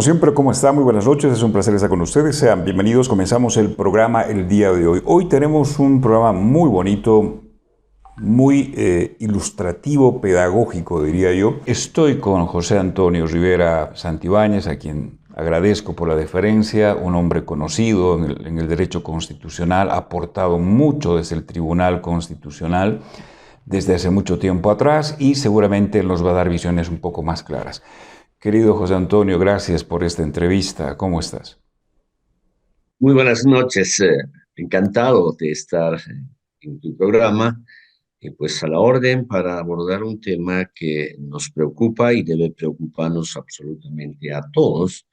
Como siempre, ¿cómo está? Muy buenas noches, es un placer estar con ustedes. Sean bienvenidos, comenzamos el programa el día de hoy. Hoy tenemos un programa muy bonito, muy ilustrativo, pedagógico, diría yo. Estoy con José Antonio Rivera Santibáñez, a quien agradezco por la deferencia, un hombre conocido en el derecho constitucional, ha aportado mucho desde el Tribunal Constitucional desde hace mucho tiempo atrás y seguramente nos va a dar visiones un poco más claras. Querido José Antonio, gracias por esta entrevista. ¿Cómo estás? Muy buenas noches, encantado de estar en tu programa y pues a la orden para abordar un tema que nos preocupa y debe preocuparnos absolutamente a todos,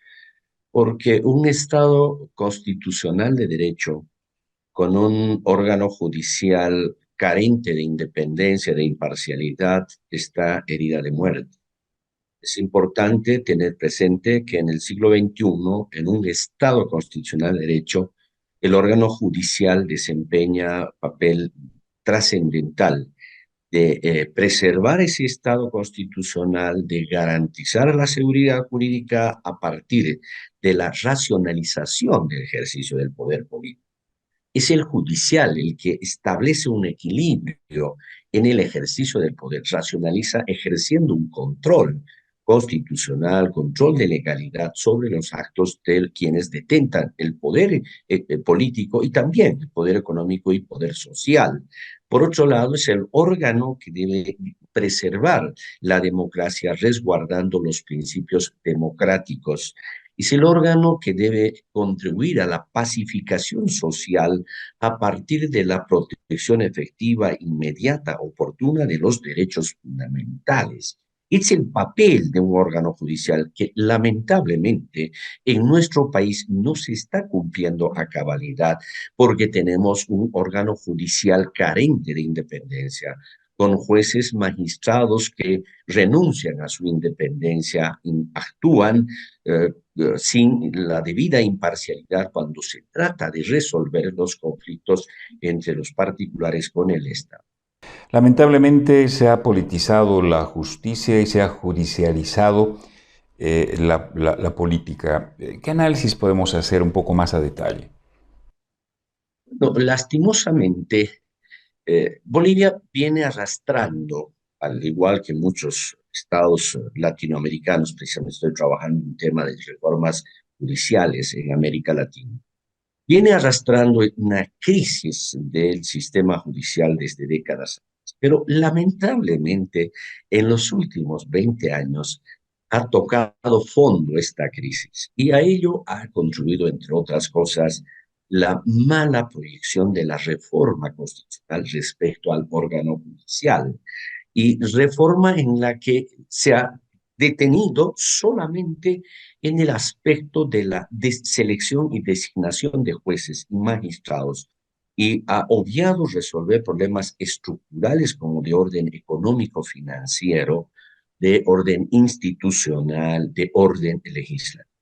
porque un Estado constitucional de derecho con un órgano judicial carente de independencia, de imparcialidad, está herida de muerte. Es importante tener presente que en el siglo XXI, en un Estado constitucional de derecho, el órgano judicial desempeña papel trascendental de preservar ese Estado constitucional, de garantizar la seguridad jurídica a partir de la racionalización del ejercicio del poder político. Es el judicial el que establece un equilibrio en el ejercicio del poder, racionaliza ejerciendo un control constitucional, control de legalidad sobre los actos de quienes detentan el poder político y también el poder económico y poder social. Por otro lado, es el órgano que debe preservar la democracia resguardando los principios democráticos. Es el órgano que debe contribuir a la pacificación social a partir de la protección efectiva, inmediata, oportuna de los derechos fundamentales. Es el papel de un órgano judicial que lamentablemente en nuestro país no se está cumpliendo a cabalidad porque tenemos un órgano judicial carente de independencia, con jueces magistrados que renuncian a su independencia, actúan sin la debida imparcialidad cuando se trata de resolver los conflictos entre los particulares con el Estado. Lamentablemente se ha politizado la justicia y se ha judicializado la política. ¿Qué análisis podemos hacer un poco más a detalle? No, lastimosamente, Bolivia viene arrastrando, al igual que muchos estados latinoamericanos, precisamente estoy trabajando en un tema de reformas judiciales en América Latina, viene arrastrando una crisis del sistema judicial desde décadas. Pero lamentablemente, en los últimos 20 años ha tocado fondo esta crisis y a ello ha contribuido, entre otras cosas, la mala proyección de la reforma constitucional respecto al órgano judicial y reforma en la que se ha detenido solamente en el aspecto de la selección y designación de jueces y magistrados y ha obviado resolver problemas estructurales como de orden económico financiero, de orden institucional, de orden legislativo.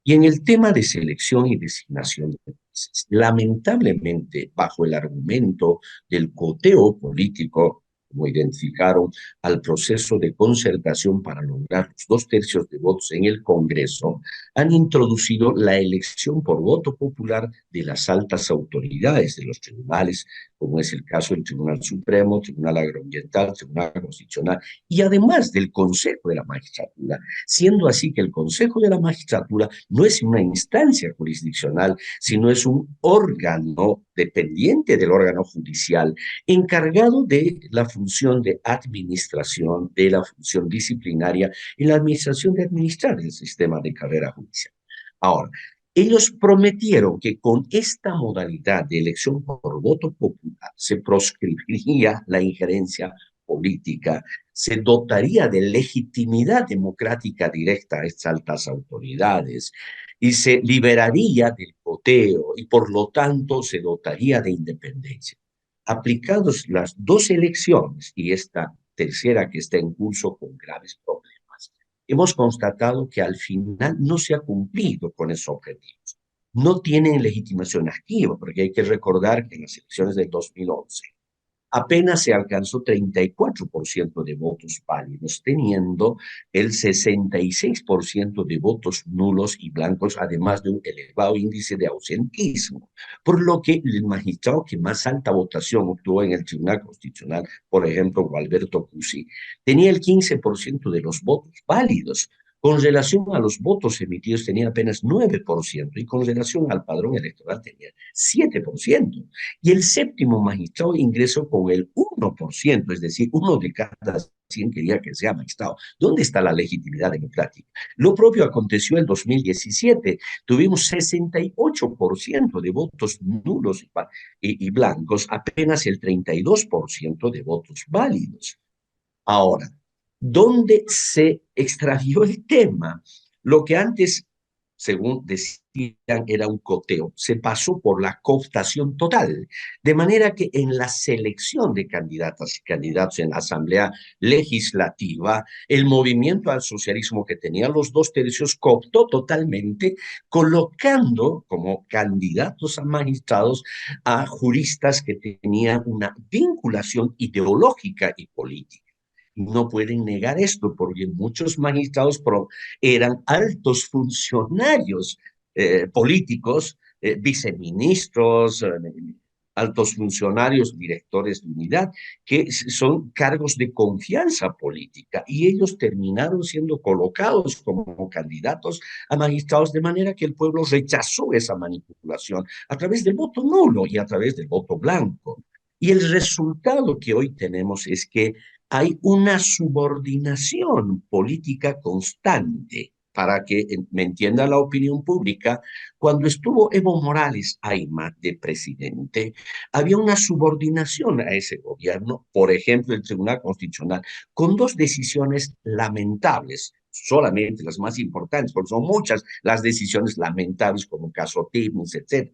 Y en el tema de selección y designación de jueces, lamentablemente, bajo el argumento del coteo político, como identificaron, al proceso de concertación para lograr los 2/3 de votos en el Congreso, han introducido la elección por voto popular de las altas autoridades de los tribunales, como es el caso del Tribunal Supremo, Tribunal Agroambiental, Tribunal Constitucional, y además del Consejo de la Magistratura, siendo así que el Consejo de la Magistratura no es una instancia jurisdiccional, sino es un órgano dependiente del órgano judicial, encargado de la función de administración, de la función disciplinaria y la administración de administrar el sistema de carrera judicial. Ahora, ellos prometieron que con esta modalidad de elección por voto popular se proscribiría la injerencia política, se dotaría de legitimidad democrática directa a estas altas autoridades y se liberaría del coteo y por lo tanto se dotaría de independencia. Aplicados las dos elecciones y esta tercera que está en curso con graves problemas, hemos constatado que al final no se ha cumplido con esos objetivos. No tienen legitimación activa, porque hay que recordar que en las elecciones del 2011 apenas se alcanzó 34% de votos válidos, teniendo el 66% de votos nulos y blancos, además de un elevado índice de ausentismo, por lo que el magistrado que más alta votación obtuvo en el Tribunal Constitucional, por ejemplo, Gualberto Cusi, tenía el 15% de los votos válidos. Con relación a los votos emitidos tenía apenas 9% y con relación al padrón electoral tenía 7%. Y el séptimo magistrado ingresó con el 1%, es decir, uno de cada 100 quería que sea magistrado. ¿Dónde está la legitimidad democrática? Lo propio aconteció en 2017. Tuvimos 68% de votos nulos y blancos, apenas el 32% de votos válidos. Ahora, ¿dónde se extravió el tema? Lo que antes, según decían, era un coteo, se pasó por la cooptación total, de manera que en la selección de candidatas y candidatos en la Asamblea Legislativa, el movimiento al socialismo que tenía los 2/3 cooptó totalmente, colocando como candidatos a magistrados a juristas que tenían una vinculación ideológica y política. No pueden negar esto, porque muchos magistrados eran altos funcionarios políticos, viceministros, altos funcionarios, directores de unidad, que son cargos de confianza política, y ellos terminaron siendo colocados como candidatos a magistrados, de manera que el pueblo rechazó esa manipulación a través del voto nulo y a través del voto blanco. Y el resultado que hoy tenemos es que hay una subordinación política constante. Para que me entienda la opinión pública, cuando estuvo Evo Morales Ayma de presidente, había una subordinación a ese gobierno, por ejemplo, el Tribunal Constitucional, con dos decisiones lamentables, solamente las más importantes, porque son muchas las decisiones lamentables, como el caso Timms, etc.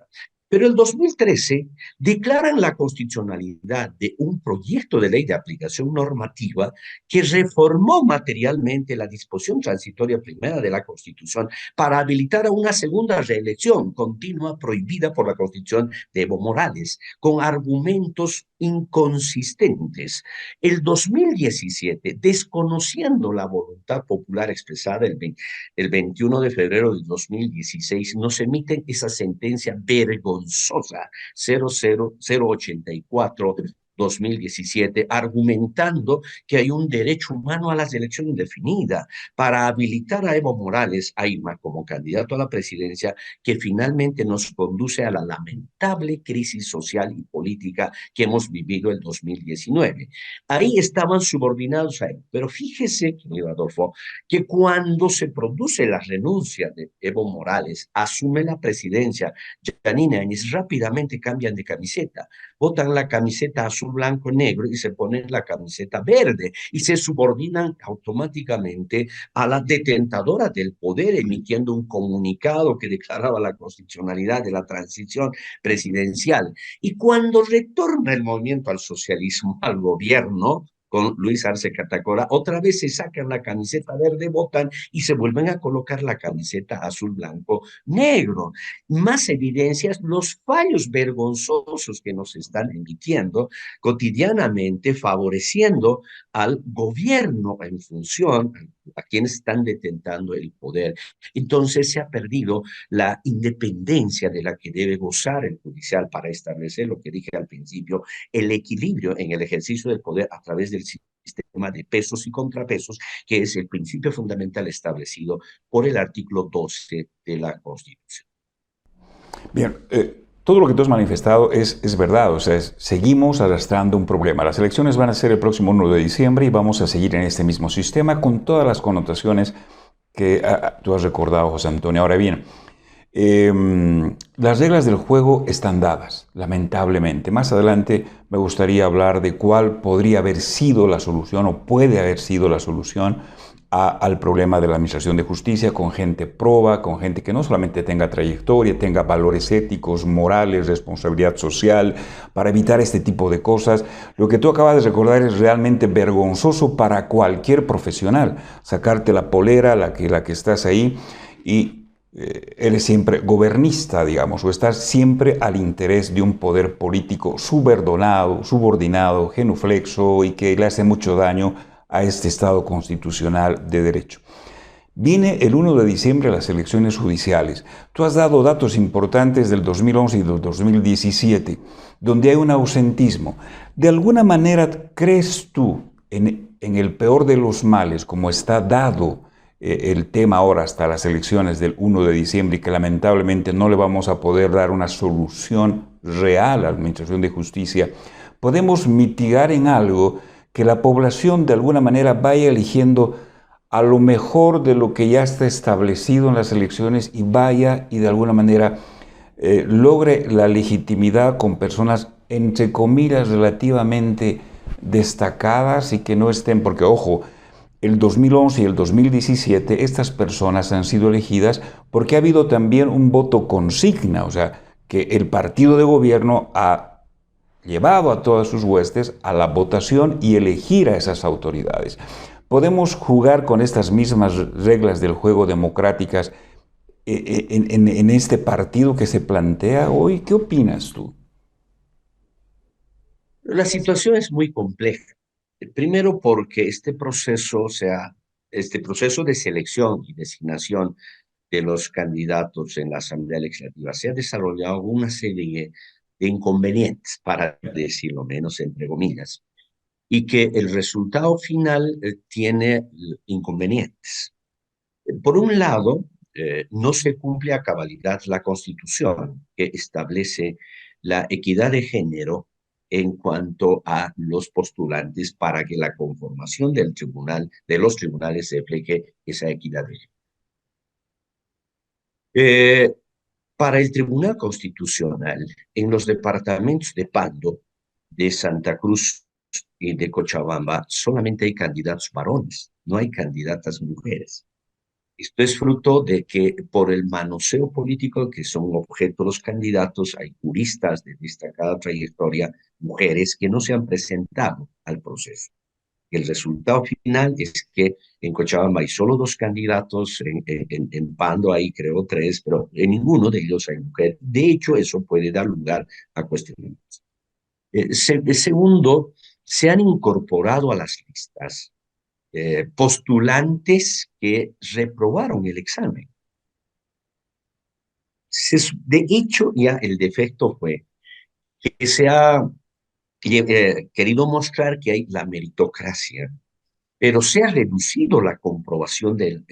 Pero el 2013 declaran la constitucionalidad de un proyecto de ley de aplicación normativa que reformó materialmente la disposición transitoria primera de la Constitución para habilitar a una segunda reelección continua prohibida por la Constitución de Evo Morales, con argumentos inconsistentes. El 2017, desconociendo la voluntad popular expresada el 21 de febrero del 2016, nos emiten esa sentencia vergonzosa 00084 2017, argumentando que hay un derecho humano a la selección indefinida para habilitar a Evo Morales Ayma como candidato a la presidencia, que finalmente nos conduce a la lamentable crisis social y política que hemos vivido el 2019. Ahí estaban subordinados a él. Pero fíjese, querido Adolfo, que cuando se produce la renuncia de Evo Morales, asume la presidencia, Yanine Áñez, rápidamente cambian de camiseta, botan la camiseta azul, blanco, negro y se ponen la camiseta verde y se subordinan automáticamente a la detentadora del poder, emitiendo un comunicado que declaraba la constitucionalidad de la transición presidencial. Y cuando retorna el movimiento al socialismo, al gobierno, con Luis Arce Catacora, otra vez se sacan la camiseta verde, votan y se vuelven a colocar la camiseta azul, blanco, negro. Más evidencias, los fallos vergonzosos que nos están emitiendo cotidianamente, favoreciendo al gobierno en función a quienes están detentando el poder. Entonces se ha perdido la independencia de la que debe gozar el judicial para establecer lo que dije al principio, el equilibrio en el ejercicio del poder a través del sistema de pesos y contrapesos, que es el principio fundamental establecido por el artículo 12 de la Constitución. Bien, todo lo que tú has manifestado es verdad, o sea, seguimos arrastrando un problema. Las elecciones van a ser el próximo 1 de diciembre y vamos a seguir en este mismo sistema con todas las connotaciones que tú has recordado, José Antonio. Ahora bien, las reglas del juego están dadas, lamentablemente. Más adelante me gustaría hablar de cuál podría haber sido la solución o puede haber sido la solución al problema de la administración de justicia, con gente proba, con gente que no solamente tenga trayectoria, tenga valores éticos, morales, responsabilidad social, para evitar este tipo de cosas. Lo que tú acabas de recordar es realmente vergonzoso para cualquier profesional, sacarte la polera, la que estás ahí, y eres siempre gobernista, digamos, o estás siempre al interés de un poder político subordinado, genuflexo y que le hace mucho daño a este Estado constitucional de derecho. Viene el 1 de diciembre las elecciones judiciales. Tú has dado datos importantes del 2011 y del 2017, donde hay un ausentismo. ¿De alguna manera crees tú en el peor de los males, como está dado el tema ahora hasta las elecciones del 1 de diciembre y que lamentablemente no le vamos a poder dar una solución real a la Administración de Justicia? ¿Podemos mitigar en algo que la población de alguna manera vaya eligiendo a lo mejor de lo que ya está establecido en las elecciones y vaya y de alguna manera logre la legitimidad con personas, entre comillas, relativamente destacadas y que no estén, porque ojo, el 2011 y el 2017 estas personas han sido elegidas porque ha habido también un voto consigna, o sea, que el partido de gobierno ha llevado a todas sus huestes a la votación y elegir a esas autoridades. ¿Podemos jugar con estas mismas reglas del juego democráticas en este partido que se plantea hoy? ¿Qué opinas tú? La situación es muy compleja. Primero porque este proceso, o sea, este proceso de selección y designación de los candidatos en la Asamblea Legislativa se ha desarrollado una serie de inconvenientes, para decirlo menos, entre comillas, y que el resultado final tiene inconvenientes. Por un lado, no se cumple a cabalidad la Constitución, que establece la equidad de género en cuanto a los postulantes para que la conformación del tribunal, de los tribunales, refleje esa equidad de género. Para el Tribunal Constitucional, en los departamentos de Pando, de Santa Cruz y de Cochabamba, solamente hay candidatos varones, no hay candidatas mujeres. Esto es fruto de que por el manoseo político que son objeto los candidatos, hay juristas de destacada trayectoria, mujeres que no se han presentado al proceso. El resultado final es que en Cochabamba hay solo dos candidatos, en Pando hay creo tres, pero en ninguno de ellos hay mujer. De hecho, eso puede dar lugar a cuestionamientos. Segundo, se han incorporado a las listas postulantes que reprobaron el examen. De hecho, ya el defecto fue que se ha querido mostrar que hay la meritocracia, pero se ha reducido la comprobación de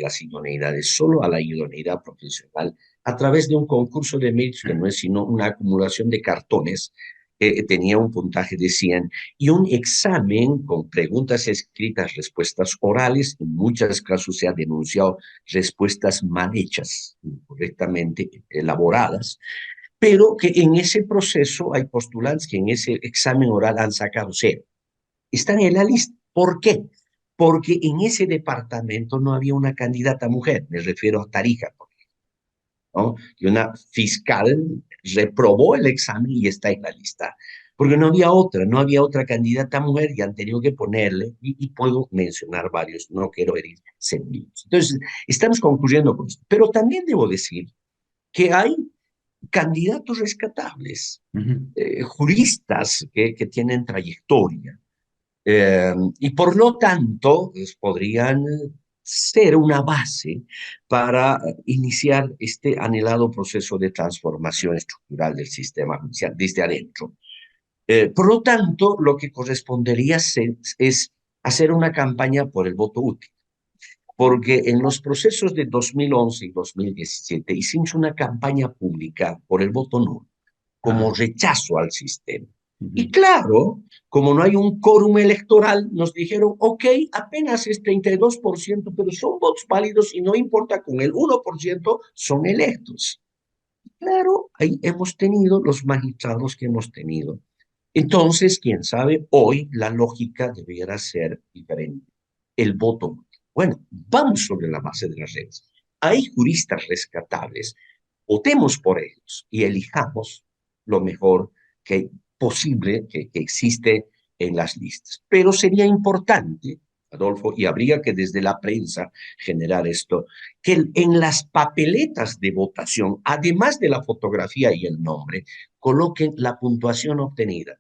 las idoneidades solo a la idoneidad profesional a través de un concurso de méritos que no es sino una acumulación de cartones que tenía un puntaje de 100 y un examen con preguntas escritas, respuestas orales, en muchos casos se ha denunciado respuestas mal hechas, incorrectamente elaboradas, pero que en ese proceso hay postulantes que en ese examen oral han sacado cero. Están en la lista. ¿Por qué? Porque en ese departamento no había una candidata mujer, me refiero a Tarija, ¿no? Y una fiscal reprobó el examen y está en la lista, porque no había otra candidata mujer y han tenido que ponerle, y puedo mencionar varios, no quiero herir sentimientos. Entonces, estamos concluyendo con esto, pero también debo decir que hay candidatos rescatables, juristas que tienen trayectoria, y por lo tanto, pues, podrían ser una base para iniciar este anhelado proceso de transformación estructural del sistema judicial desde adentro. Por lo tanto, lo que correspondería es hacer una campaña por el voto útil, porque en los procesos de 2011 y 2017 hicimos una campaña pública por el voto nulo, como rechazo al sistema. Y claro, como no hay un quórum electoral, nos dijeron, ok, apenas es 32%, pero son votos válidos y no importa, con el 1% son electos. Claro, ahí hemos tenido los magistrados que hemos tenido. Entonces, quién sabe, hoy la lógica debiera ser diferente. El voto. Bueno, vamos sobre la base de las reglas. Hay juristas rescatables, votemos por ellos y elijamos lo mejor que posible que existe en las listas. Pero sería importante Adolfo, y habría que desde la prensa generar esto, que en las papeletas de votación, además de la fotografía y el nombre, coloquen la puntuación obtenida,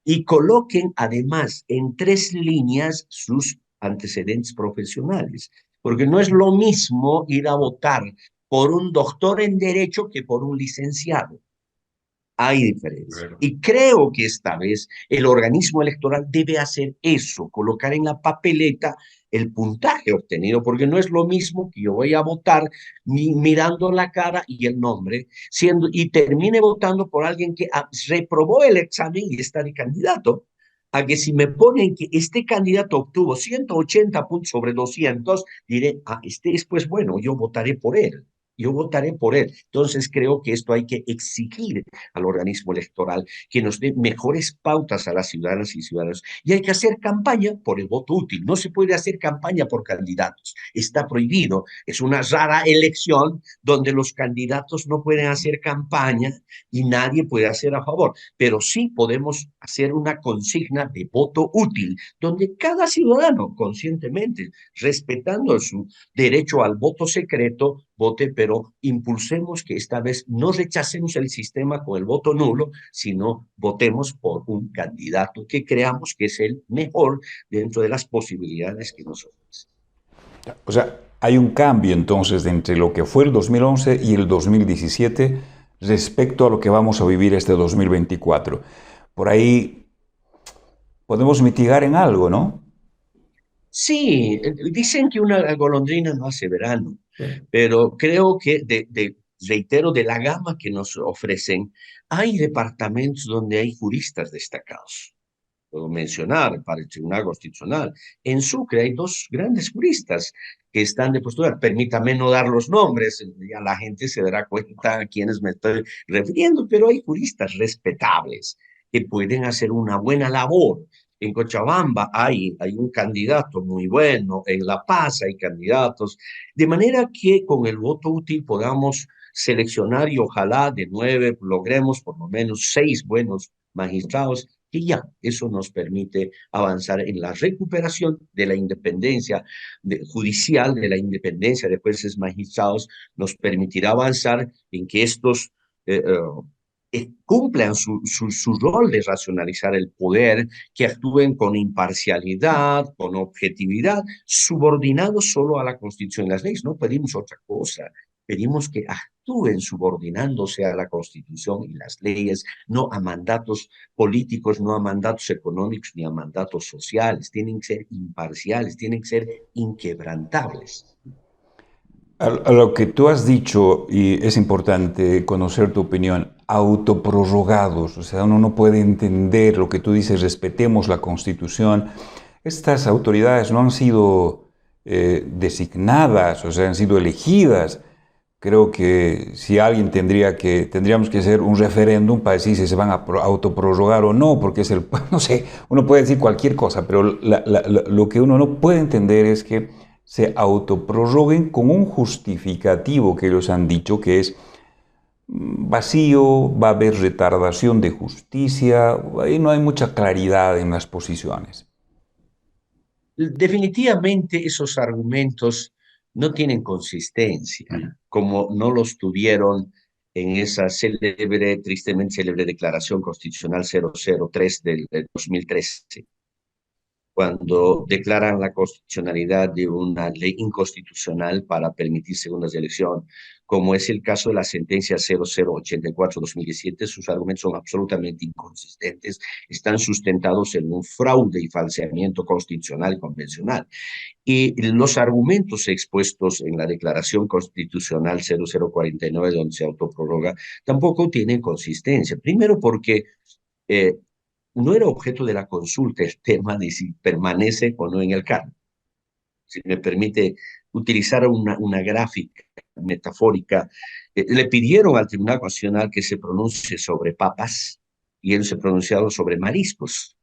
y coloquen además en 3 líneas sus antecedentes profesionales, porque no es lo mismo ir a votar por un doctor en derecho que por un licenciado. Hay diferencia. Claro. Y creo que esta vez el organismo electoral debe hacer eso, colocar en la papeleta el puntaje obtenido, porque no es lo mismo que yo voy a votar mirando la cara y el nombre, y termine votando por alguien que reprobó el examen y está de candidato, a que si me ponen que este candidato obtuvo 180 puntos sobre 200, diré, este es pues bueno, yo votaré por él. Yo votaré por él. Entonces creo que esto hay que exigir al organismo electoral que nos dé mejores pautas a las ciudadanas y ciudadanos. Y hay que hacer campaña por el voto útil. No se puede hacer campaña por candidatos. Está prohibido. Es una rara elección donde los candidatos no pueden hacer campaña y nadie puede hacer a favor. Pero sí podemos hacer una consigna de voto útil, donde cada ciudadano conscientemente, respetando su derecho al voto secreto, vote, pero impulsemos que esta vez no rechacemos el sistema con el voto nulo, sino votemos por un candidato que creamos que es el mejor dentro de las posibilidades que nos ofrece. O sea, hay un cambio entonces entre lo que fue el 2011 y el 2017 respecto a lo que vamos a vivir este 2024. Por ahí podemos mitigar en algo, ¿no? Sí, dicen que una golondrina no hace verano, pero creo que, reitero, de la gama que nos ofrecen, hay departamentos donde hay juristas destacados. Puedo mencionar para el Tribunal Constitucional. En Sucre hay 2 grandes juristas que están de postura. Permítame no dar los nombres, ya la gente se dará cuenta a quienes me estoy refiriendo, pero hay juristas respetables que pueden hacer una buena labor. En Cochabamba hay un candidato muy bueno, en La Paz hay candidatos, de manera que con el voto útil podamos seleccionar y ojalá de 9 logremos por lo menos 6 buenos magistrados, y ya eso nos permite avanzar en la recuperación de la independencia judicial, de la independencia de jueces magistrados, nos permitirá avanzar en que estos eh, cumplan su rol de racionalizar el poder, que actúen con imparcialidad, con objetividad, subordinados solo a la Constitución y las leyes. No pedimos otra cosa, pedimos que actúen subordinándose a la Constitución y las leyes, no a mandatos políticos, no a mandatos económicos ni a mandatos sociales. Tienen que ser imparciales, tienen que ser inquebrantables. A lo que tú has dicho, y es importante conocer tu opinión, autoprorrogados, o sea, uno no puede entender lo que tú dices, respetemos la Constitución. Estas autoridades no han sido designadas, o sea, han sido elegidas. Creo que si alguien tendríamos que hacer un referéndum para decir si se van a autoprorrogar o no, porque es el, no sé, uno puede decir cualquier cosa, pero lo que uno no puede entender es que se autoprorroguen con un justificativo que ellos han dicho que es vacío, va a haber retardación de justicia, ahí no hay mucha claridad en las posiciones. Definitivamente esos argumentos no tienen consistencia, como no los tuvieron en esa célebre, tristemente célebre Declaración Constitucional 003 del 2013, cuando declaran la constitucionalidad de una ley inconstitucional para permitir segundas de elección, como es el caso de la sentencia 0084-2017. Sus argumentos son absolutamente inconsistentes, están sustentados en un fraude y falseamiento constitucional y convencional. Y los argumentos expuestos en la Declaración Constitucional 0049, donde se autoprorroga, tampoco tienen consistencia. Primero porque no era objeto de la consulta el tema de si permanece o no en el cargo. Si me permite utilizar una gráfica metafórica, le pidieron al Tribunal Constitucional que se pronuncie sobre papas y él se pronunciado sobre mariscos,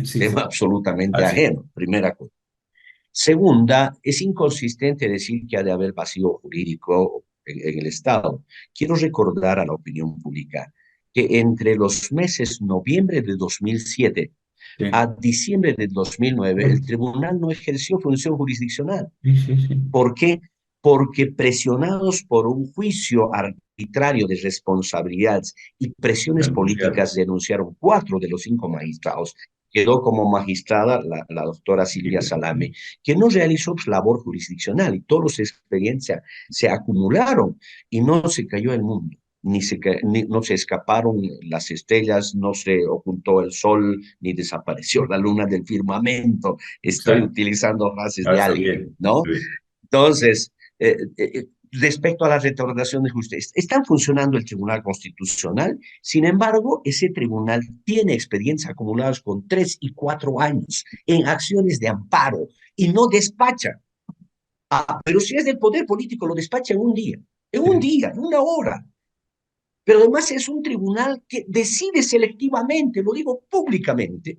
Sí, tema absolutamente así. ajeno, primera cosa. Segunda, es inconsistente decir que ha de haber vacío jurídico en el Estado. Quiero recordar a la opinión pública que entre los meses noviembre de 2007 sí, a diciembre de 2009, el tribunal no ejerció función jurisdiccional. sí, sí, sí. ¿Por qué? Porque presionados por un juicio arbitrario de responsabilidades y presiones Renunciaron. políticas, denunciaron 4 de los 5 magistrados. Quedó como magistrada la doctora Silvia Salame, que no realizó su labor jurisdiccional y todas las experiencias se acumularon y no se cayó el mundo. No se escaparon las estrellas, no se ocultó el sol, ni desapareció la luna del firmamento. Estoy Exacto. utilizando frases Ah, de está alguien, bien. ¿no? Sí, Entonces, respecto a la retardación de justicia, están funcionando el Tribunal Constitucional, sin embargo, ese tribunal tiene experiencias acumuladas con 3 y 4 años en acciones de amparo y no despacha. Pero si es del poder político, lo despacha sí. en una hora. Pero además es un tribunal que decide selectivamente, lo digo públicamente,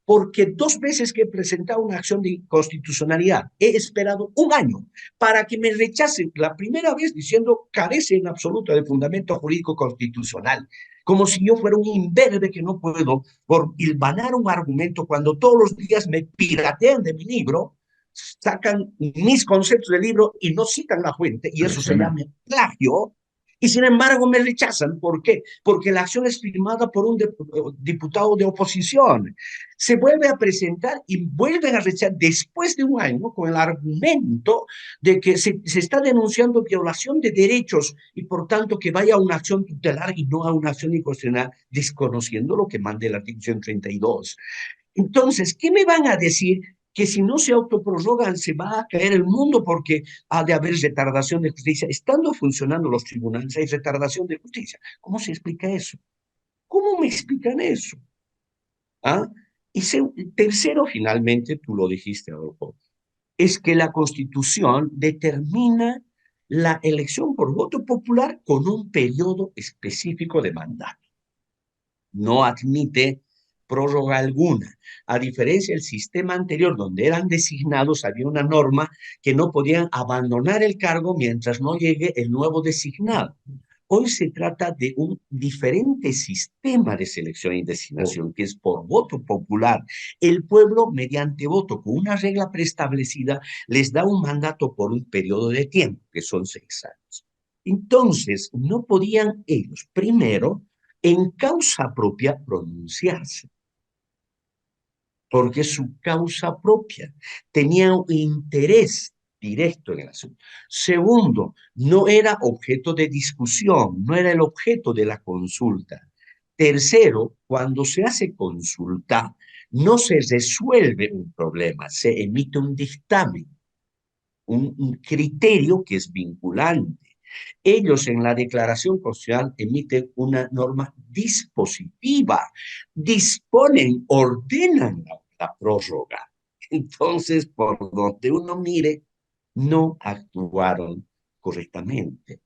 porque 2 veces que he presentado una acción de inconstitucionalidad, he esperado un año para que me rechacen la primera vez diciendo carece en absoluto de fundamento jurídico constitucional, como si yo fuera un imberbe que no puedo por hilvanar un argumento cuando todos los días me piratean de mi libro, sacan mis conceptos del libro y no citan la fuente, y eso se llama Impresionante. plagio, y sin embargo me rechazan. ¿Por qué? Porque la acción es firmada por un diputado de oposición. Se vuelve a presentar y vuelven a rechazar después de un año con el argumento de que se está denunciando violación de derechos y por tanto que vaya a una acción tutelar y no a una acción inconstitucional, desconociendo lo que manda el artículo 132. Entonces, ¿qué me van a decir? Que si no se autoprorrogan se va a caer el mundo porque ha de haber retardación de justicia. Estando funcionando los tribunales, hay retardación de justicia. ¿Cómo se explica eso? ¿Cómo me explican eso? ¿Ah? Y tercero, finalmente, tú lo dijiste, Adolfo, es que la Constitución determina la elección por voto popular con un periodo específico de mandato. No admite prórroga alguna. A diferencia del sistema anterior, donde eran designados, había una norma que no podían abandonar el cargo mientras no llegue el nuevo designado. Hoy se trata de un diferente sistema de selección y designación, que es por voto popular. El pueblo, mediante voto, con una regla preestablecida, les da un mandato por un periodo de tiempo, que son 6 años. Entonces, no podían ellos, primero, en causa propia pronunciarse, porque su causa propia tenía un interés directo en el asunto. Segundo, no era objeto de discusión, no era el objeto de la consulta. Tercero, cuando se hace consulta, no se resuelve un problema, se emite un dictamen, un criterio que es vinculante. Ellos en la declaración constitucional emiten una norma dispositiva, disponen, ordenan la prórroga. Entonces, por donde uno mire, no actuaron correctamente.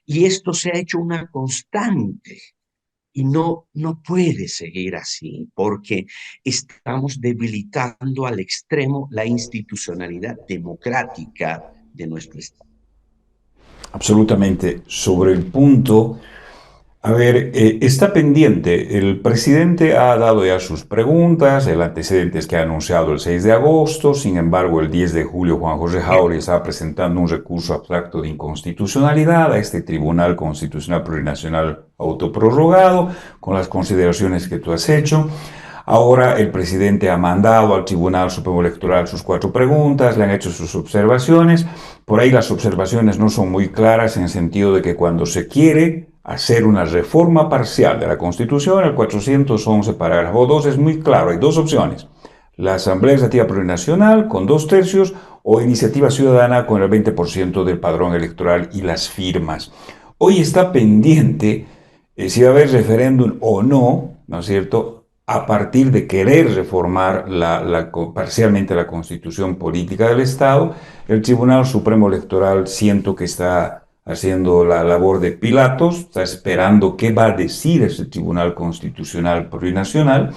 Y esto se ha hecho una constante. Y no puede seguir así, porque estamos debilitando al extremo la institucionalidad democrática de nuestro Estado. Absolutamente. Sobre el punto, a ver, está pendiente. El presidente ha dado ya sus preguntas, el antecedente es que ha anunciado el 6 de agosto, sin embargo, el 10 de julio Juan José Jáuregui estaba presentando un recurso abstracto de inconstitucionalidad a este Tribunal Constitucional Plurinacional autoprorrogado, con las consideraciones que tú has hecho. Ahora el presidente ha mandado al Tribunal Supremo Electoral sus 4 preguntas, le han hecho sus observaciones. Por ahí las observaciones no son muy claras en el sentido de que cuando se quiere hacer una reforma parcial de la Constitución, el 411 parágrafo 2 es muy claro, hay 2 opciones. La Asamblea Legislativa Plurinacional con 2/3 o iniciativa ciudadana con el 20% del padrón electoral y las firmas. Hoy está pendiente si va a haber referéndum o no, ¿no es cierto?, a partir de querer reformar parcialmente la constitución política del Estado. El Tribunal Supremo Electoral siento que está haciendo la labor de Pilatos, está esperando qué va a decir ese Tribunal Constitucional Plurinacional,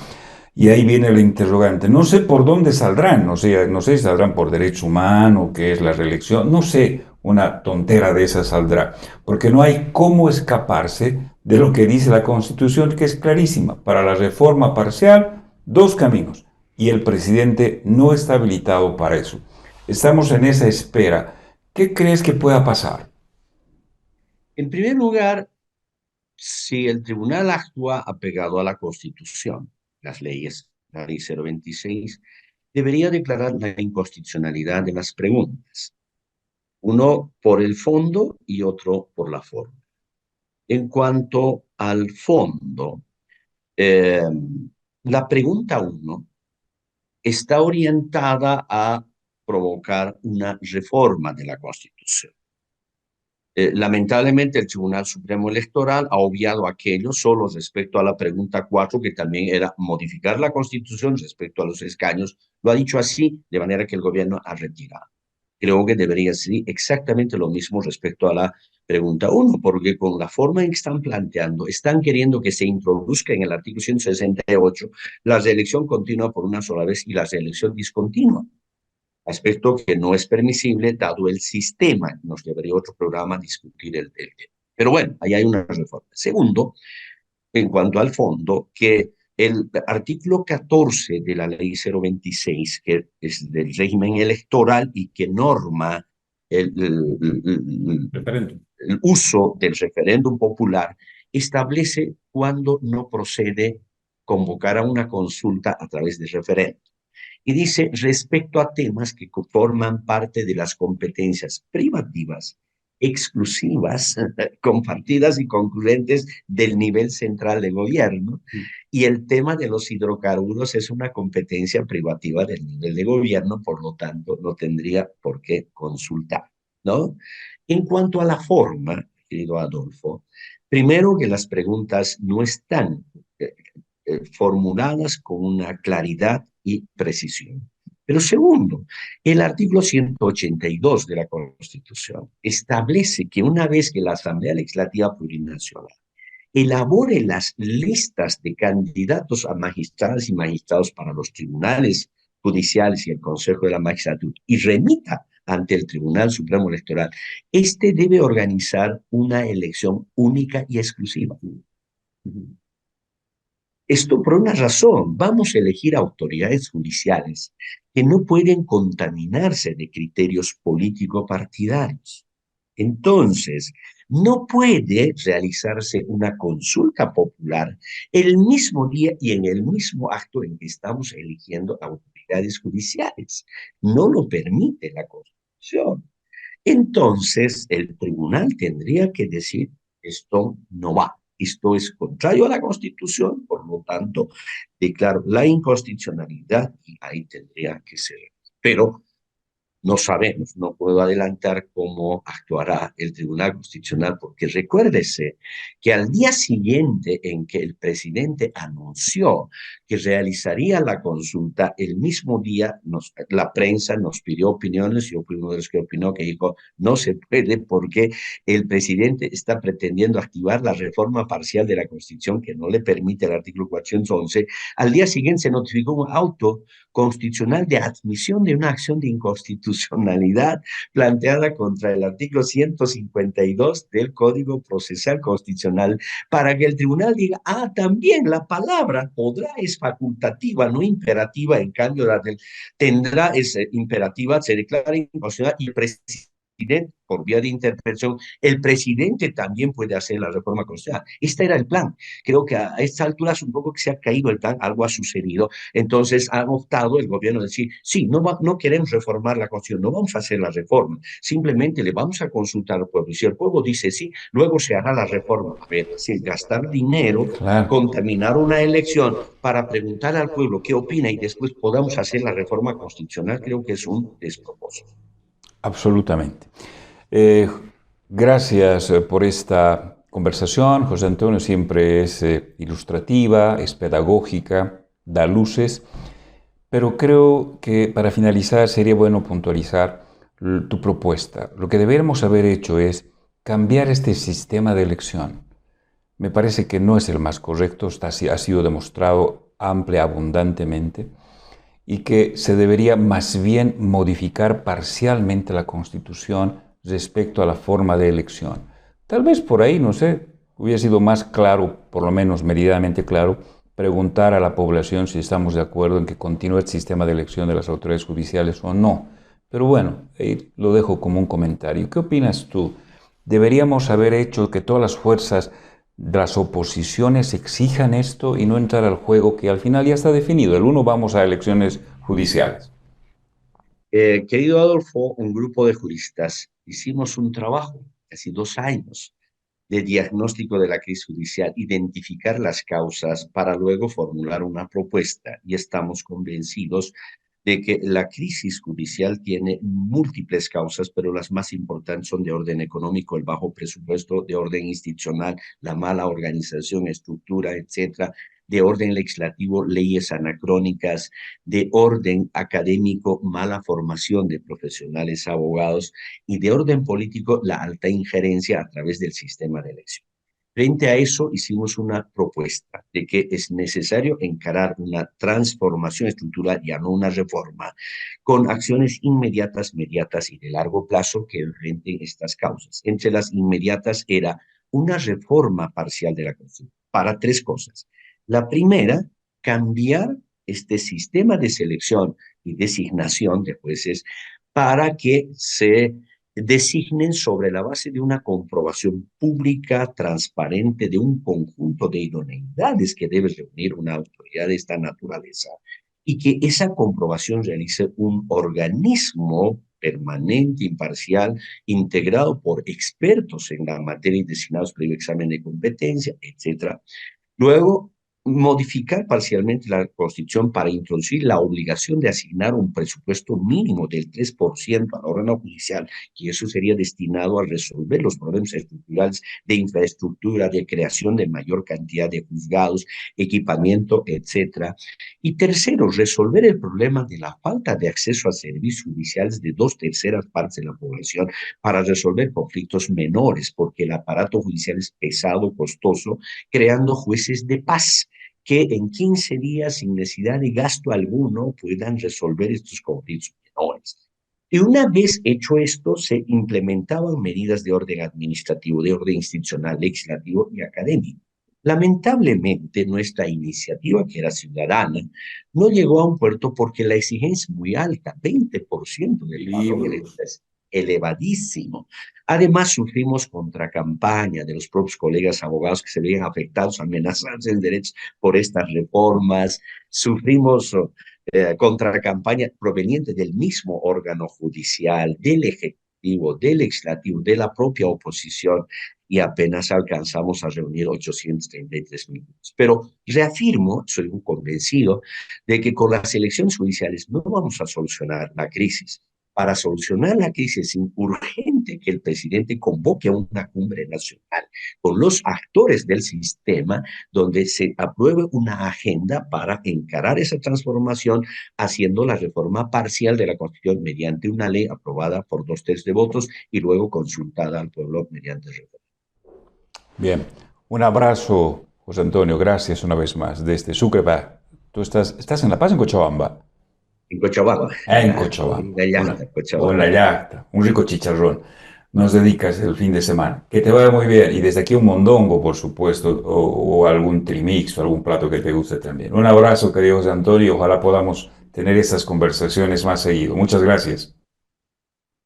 y ahí viene el interrogante. No sé por dónde saldrán, no sé si saldrán por derecho humano, qué es la reelección, no sé, una tontera de esa saldrá, porque no hay cómo escaparse de lo que dice la Constitución, que es clarísima. Para la reforma parcial, 2 caminos. y el presidente no está habilitado para eso. Estamos en esa espera. ¿Qué crees que pueda pasar? En primer lugar, si el tribunal actúa apegado a la Constitución, las leyes, la ley 026, debería declarar la inconstitucionalidad de las preguntas, uno por el fondo y otro por la forma. En cuanto al fondo, eh, la pregunta 1 está orientada a provocar una reforma de la Constitución. Lamentablemente, el Tribunal Supremo Electoral ha obviado aquello solo respecto a la pregunta 4, que también era modificar la Constitución respecto a los escaños. Lo ha dicho así, de manera que el gobierno ha retirado. Creo que debería ser exactamente lo mismo respecto a la pregunta 1, porque con la forma en que están planteando, están queriendo que se introduzca en el artículo 168 la reelección continua por una sola vez y la reelección discontinua, aspecto que no es permisible dado el sistema. Nos llevaría otro programa a discutir el tema. Pero bueno, ahí hay una reforma. Segundo, en cuanto al fondo, que el artículo 14 de la ley 026, que es del régimen electoral y que norma el uso del referéndum popular, establece cuándo no procede convocar a una consulta a través de referéndum. Y dice, respecto a temas que forman parte de las competencias privativas, exclusivas, compartidas y concurrentes del nivel central de gobierno. Y el tema de los hidrocarburos es una competencia privativa del nivel de gobierno, por lo tanto, no tendría por qué consultar, ¿no? En cuanto a la forma, querido Adolfo, primero que las preguntas no están formuladas con una claridad y precisión. Pero segundo, el artículo 182 de la Constitución establece que una vez que la Asamblea Legislativa Plurinacional elabore las listas de candidatos a magistradas y magistrados para los tribunales judiciales y el Consejo de la Magistratura y remita ante el Tribunal Supremo Electoral, este debe organizar una elección única y exclusiva. Esto por una razón, vamos a elegir autoridades judiciales que no pueden contaminarse de criterios político-partidarios. Entonces, no puede realizarse una consulta popular el mismo día y en el mismo acto en que estamos eligiendo autoridades judiciales. No lo permite la Constitución. Entonces, el tribunal tendría que decir, esto no va. Esto es contrario a la Constitución, por lo tanto, declaro la inconstitucionalidad y ahí tendría que ser. Pero no sabemos, no puedo adelantar cómo actuará el Tribunal Constitucional, porque recuérdese que al día siguiente en que el presidente anunció que realizaría la consulta, el mismo día la prensa nos pidió opiniones, yo fui uno de los que opinó que dijo, no se puede porque el presidente está pretendiendo activar la reforma parcial de la Constitución que no le permite el artículo 411. Al día siguiente se notificó un auto constitucional de admisión de una acción de inconstitucionalidad planteada contra el artículo 152 del Código Procesal Constitucional para que el tribunal diga, también la palabra podrá es facultativa, no imperativa, en cambio tendrá es imperativa, se declara inconstitucional y el presidente, por vía de interpretación, el presidente también puede hacer la reforma constitucional. Este era el plan. Creo que a esta altura es un poco que se ha caído el plan, algo ha sucedido. Entonces ha optado el gobierno de decir, sí, no queremos reformar la Constitución, no vamos a hacer la reforma, simplemente le vamos a consultar al pueblo. Y si el pueblo dice sí, luego se hará la reforma. Pero sin gastar dinero, Claro, contaminar una elección para preguntar al pueblo qué opina y después podamos hacer la reforma constitucional, creo que es un despropósito. absolutamente. Eh, Gracias por esta conversación. José Antonio siempre es ilustrativa, es pedagógica, da luces, pero creo que para finalizar sería bueno puntualizar tu propuesta. Lo que deberíamos haber hecho es cambiar este sistema de elección. Me parece que no es el más correcto, ha sido demostrado amplia, abundantemente, y que se debería más bien modificar parcialmente la Constitución respecto a la forma de elección. Tal vez por ahí, no sé, hubiera sido más claro, por lo menos meridamente claro, preguntar a la población si estamos de acuerdo en que continúe el sistema de elección de las autoridades judiciales o no. Pero bueno, lo dejo como un comentario. ¿Qué opinas tú? ¿Deberíamos haber hecho que todas las fuerzas de las oposiciones exijan esto y no entrar al juego que al final ya está definido? El uno vamos a elecciones judiciales. Querido Adolfo, un grupo de juristas hicimos un trabajo, casi 2 años, de diagnóstico de la crisis judicial, identificar las causas para luego formular una propuesta. Y estamos convencidos de que la crisis judicial tiene múltiples causas, pero las más importantes son de orden económico, el bajo presupuesto, de orden institucional, la mala organización, estructura, etcétera, de orden legislativo, leyes anacrónicas, de orden académico, mala formación de profesionales abogados, y de orden político, la alta injerencia a través del sistema de elección. Frente a eso, hicimos una propuesta de que es necesario encarar una transformación estructural, ya no una reforma, con acciones inmediatas, mediatas y de largo plazo que enfrenten estas causas. Entre las inmediatas era una reforma parcial de la Constitución para 3 cosas. La primera, cambiar este sistema de selección y designación de jueces para que se designen sobre la base de una comprobación pública, transparente, de un conjunto de idoneidades que debe reunir una autoridad de esta naturaleza, y que esa comprobación realice un organismo permanente, imparcial, integrado por expertos en la materia y designados previo examen de competencia, etcétera. Luego, modificar parcialmente la Constitución para introducir la obligación de asignar un presupuesto mínimo del 3% a la órgano judicial, y eso sería destinado a resolver los problemas estructurales de infraestructura, de creación de mayor cantidad de juzgados, equipamiento, etcétera. Y tercero, resolver el problema de la falta de acceso a servicios judiciales de 2/3 de la población para resolver conflictos menores, porque el aparato judicial es pesado, costoso, creando jueces de paz que en 15 días, sin necesidad de gasto alguno, puedan resolver estos conflictos menores. Y una vez hecho esto, se implementaban medidas de orden administrativo, de orden institucional, legislativo y académico. Lamentablemente, nuestra iniciativa, que era ciudadana, no llegó a un puerto porque la exigencia es muy alta, 20% del padrón electoral es elevadísimo. Además, sufrimos contracampaña de los propios colegas abogados que se veían afectados, amenazados en derechos por estas reformas. Sufrimos contracampaña proveniente del mismo órgano judicial, del ejecutivo, del legislativo, de la propia oposición, y apenas alcanzamos a reunir 833 minutos. Pero reafirmo, soy un convencido, de que con las elecciones judiciales no vamos a solucionar la crisis. Para solucionar la crisis es urgente que el presidente convoque a una cumbre nacional con los actores del sistema, donde se apruebe una agenda para encarar esa transformación, haciendo la reforma parcial de la Constitución mediante una ley aprobada por 2/3 de votos y luego consultada al pueblo mediante referéndum. Bien, un abrazo, José Antonio, gracias una vez más desde Sucre. Tú estás en La Paz, en Cochabamba. En Cochabamba. En Cochabamba. En la llanta, O en Cochabamba. la yacta, un rico chicharrón. Nos dedicas el fin de semana. Que te vaya muy bien. Y desde aquí un mondongo, por supuesto, o algún trimix o algún plato que te guste también. Un abrazo, querido José Antonio. Ojalá podamos tener estas conversaciones más seguido. Muchas gracias.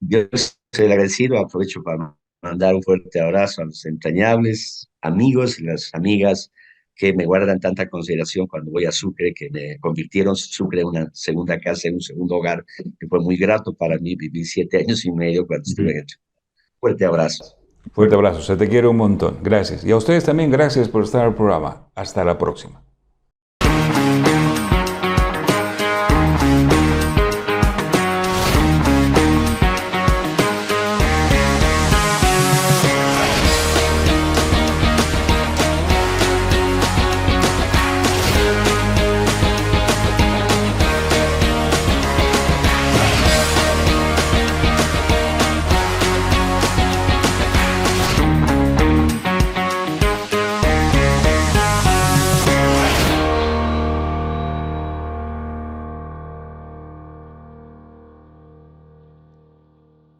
Yo soy el agradecido, aprovecho para mandar un fuerte abrazo a los entrañables amigos y las amigas que me guardan tanta consideración cuando voy a Sucre, que me convirtieron Sucre en una segunda casa, en un segundo hogar, que fue muy grato para mí. Viví 7 años y medio cuando estuve en el... Fuerte abrazo. Fuerte abrazo. Se te quiere un montón. Gracias. Y a ustedes también, gracias por estar en el programa. Hasta la próxima.